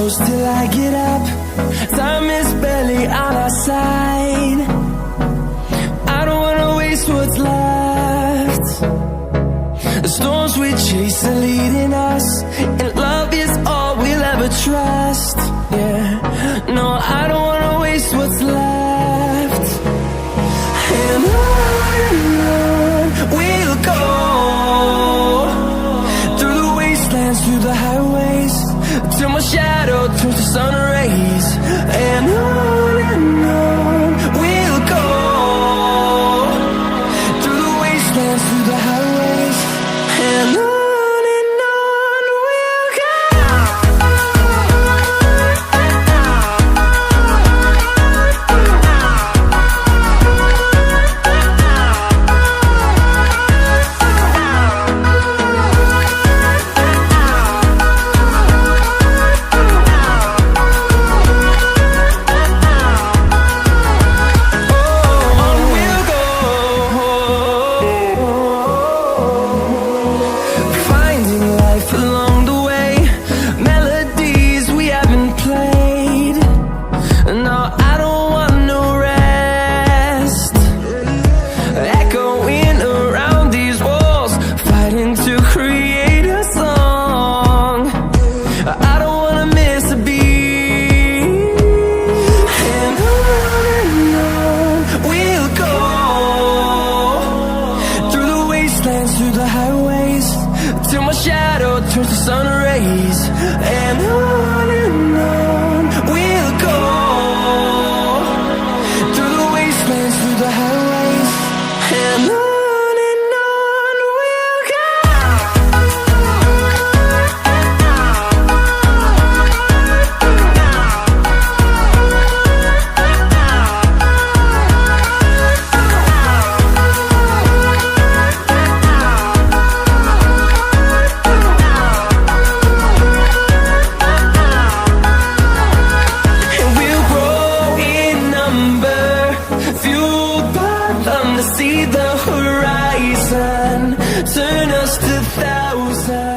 close till I get up. Time is barely on our side. I don't wanna waste what's left. The storms we chase are leading us, and love is all we'll ever trust. Yeah, no, I don't wanna waste what's left. And on we'll go, through the wastelands, through the highways, till my shadow turns to sun rays. And on we'll go, through the wastelands, through the highways, and on we'll go. Through the highways, till my shadow turns to sun rays. And on we'll go, through the wastelands, through the highways, and on we'll go. See the horizon, turn us to thousands.